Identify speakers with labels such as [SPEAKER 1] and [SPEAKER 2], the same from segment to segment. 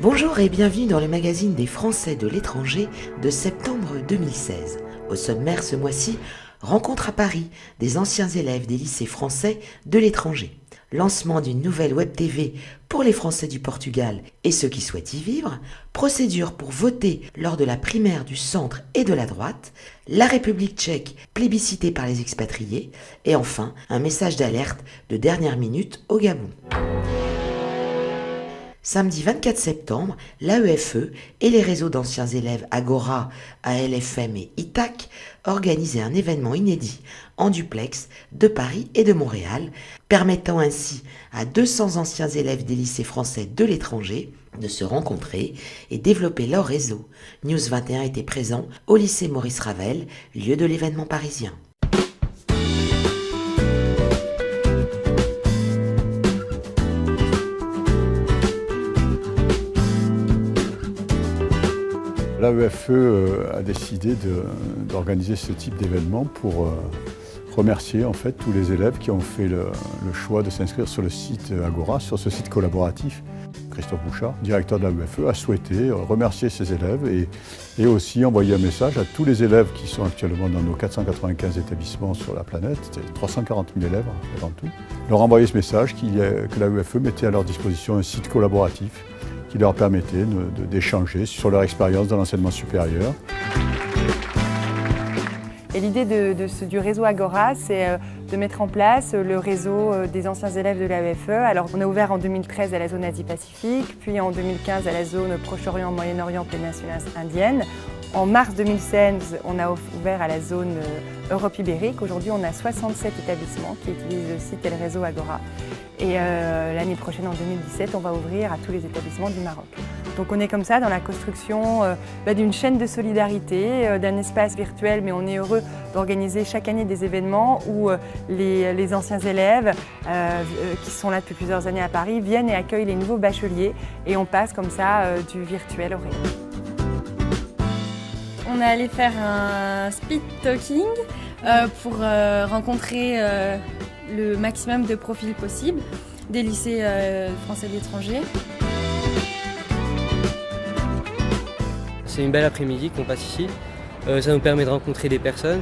[SPEAKER 1] Bonjour et bienvenue dans le magazine des Français de l'étranger de septembre 2016. Au sommaire ce mois-ci, rencontre à Paris des anciens élèves des lycées français de l'étranger. Lancement d'une nouvelle web TV pour les Français du Portugal et ceux qui souhaitent y vivre, procédure pour voter lors de la primaire du centre et de la droite, la République tchèque plébiscitée par les expatriés et enfin un message d'alerte de dernière minute au Gabon. Samedi 24 septembre, l'AEFE et les réseaux d'anciens élèves Agora, ALFM et ITAC organisaient un événement inédit en duplex de Paris et de Montréal, permettant ainsi à 200 anciens élèves des lycées français de l'étranger de se rencontrer et développer leur réseau. News 21 était présent au lycée Maurice Ravel, lieu de l'événement parisien.
[SPEAKER 2] L'AEFE a décidé d'organiser ce type d'événement pour remercier en fait tous les élèves qui ont fait le choix de s'inscrire sur le site Agora, sur ce site collaboratif. Christophe Bouchard, directeur de l'AEFE, a souhaité remercier ces élèves et aussi envoyer un message à tous les élèves qui sont actuellement dans nos 495 établissements sur la planète, c'est 340 000 élèves avant tout, leur envoyer ce message que l'AEFE mettait à leur disposition un site collaboratif qui leur permettait d'échanger sur leur expérience dans l'enseignement supérieur.
[SPEAKER 3] Et l'idée du réseau Agora, c'est de mettre en place le réseau des anciens élèves de l'AEFE. Alors on a ouvert en 2013 à la zone Asie-Pacifique, puis en 2015 à la zone Proche-Orient, Moyen-Orient, péninsule indienne. En mars 2016, on a ouvert à la zone Europe ibérique. Aujourd'hui, on a 67 établissements qui utilisent le site et le réseau Agora. Et l'année prochaine, en 2017, on va ouvrir à tous les établissements du Maroc. Donc on est comme ça dans la construction d'une chaîne de solidarité, d'un espace virtuel, mais on est heureux d'organiser chaque année des événements où les anciens élèves qui sont là depuis plusieurs années à Paris viennent et accueillent les nouveaux bacheliers et on passe comme ça du virtuel au réel.
[SPEAKER 4] On est allé faire un speed talking pour rencontrer le maximum de profils possibles des lycées français de l'étranger.
[SPEAKER 5] C'est une belle après-midi qu'on passe ici. Ça nous permet de rencontrer des personnes,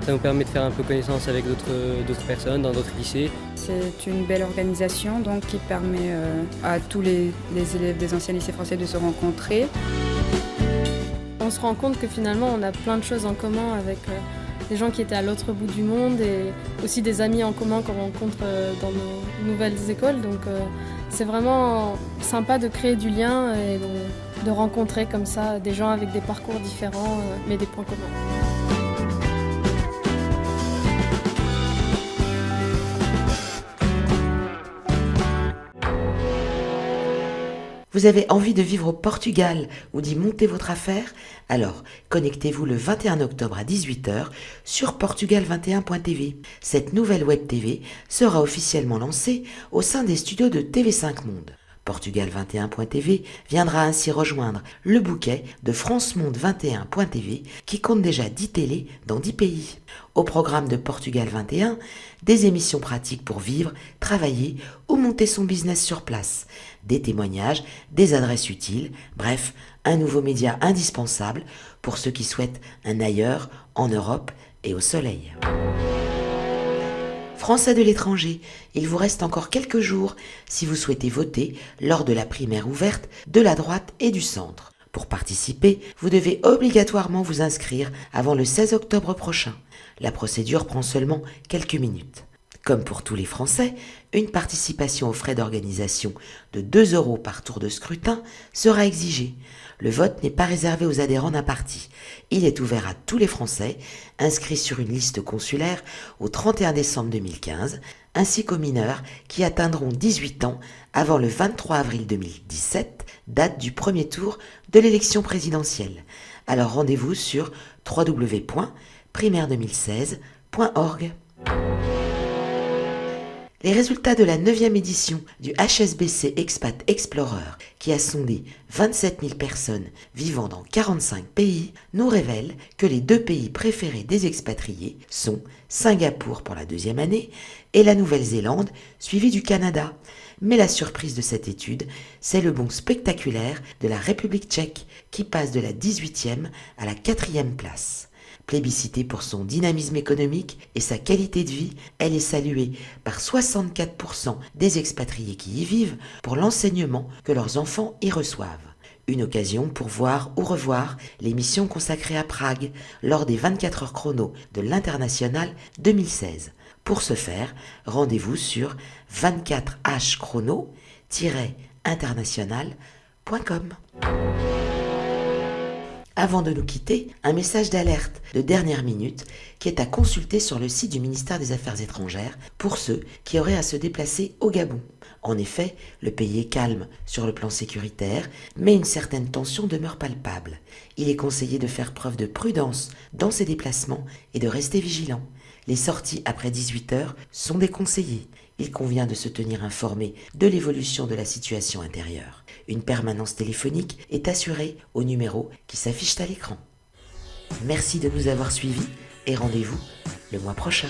[SPEAKER 5] ça nous permet de faire un peu connaissance avec d'autres personnes dans d'autres lycées.
[SPEAKER 6] C'est une belle organisation donc, qui permet à tous les élèves des anciens lycées français de se rencontrer.
[SPEAKER 4] On se rend compte que finalement on a plein de choses en commun avec des gens qui étaient à l'autre bout du monde et aussi des amis en commun qu'on rencontre dans nos nouvelles écoles. Donc c'est vraiment sympa de créer du lien et de rencontrer comme ça des gens avec des parcours différents mais des points communs.
[SPEAKER 1] Vous avez envie de vivre au Portugal ou d'y monter votre affaire? Alors, connectez-vous le 21 octobre à 18 h sur portugal21.tv. Cette nouvelle web TV sera officiellement lancée au sein des studios de TV5 Monde. Portugal21.tv viendra ainsi rejoindre le bouquet de francemonde21.tv qui compte déjà 10 télés dans 10 pays. Au programme de Portugal 21, des émissions pratiques pour vivre, travailler ou monter son business sur place, des témoignages, des adresses utiles, bref, un nouveau média indispensable pour ceux qui souhaitent un ailleurs en Europe et au soleil. Français de l'étranger, il vous reste encore quelques jours si vous souhaitez voter lors de la primaire ouverte de la droite et du centre. Pour participer, vous devez obligatoirement vous inscrire avant le 16 octobre prochain. La procédure prend seulement quelques minutes. Comme pour tous les Français, une participation aux frais d'organisation de 2 € par tour de scrutin sera exigée. Le vote n'est pas réservé aux adhérents d'un parti. Il est ouvert à tous les Français inscrits sur une liste consulaire au 31 décembre 2015, ainsi qu'aux mineurs qui atteindront 18 ans avant le 23 avril 2017, date du premier tour de l'élection présidentielle. Alors rendez-vous sur www.primaire2016.org. Les résultats de la 9e édition du HSBC Expat Explorer, qui a sondé 27 000 personnes vivant dans 45 pays, nous révèlent que les 2 pays préférés des expatriés sont Singapour pour la 2e année et la Nouvelle-Zélande, suivie du Canada. Mais la surprise de cette étude, c'est le bond spectaculaire de la République tchèque, qui passe de la 18e à la 4e place. Plébiscitée pour son dynamisme économique et sa qualité de vie, elle est saluée par 64% des expatriés qui y vivent pour l'enseignement que leurs enfants y reçoivent. Une occasion pour voir ou revoir l'émission consacrée à Prague lors des 24 heures chrono de l'International 2016. Pour ce faire, rendez-vous sur 24hchrono-international.com. Avant de nous quitter, un message d'alerte de dernière minute qui est à consulter sur le site du ministère des Affaires étrangères pour ceux qui auraient à se déplacer au Gabon. En effet, le pays est calme sur le plan sécuritaire, mais une certaine tension demeure palpable. Il est conseillé de faire preuve de prudence dans ses déplacements et de rester vigilant. Les sorties après 18h sont déconseillées. Il convient de se tenir informé de l'évolution de la situation intérieure. Une permanence téléphonique est assurée au numéro qui s'affiche à l'écran. Merci de nous avoir suivis et rendez-vous le mois prochain.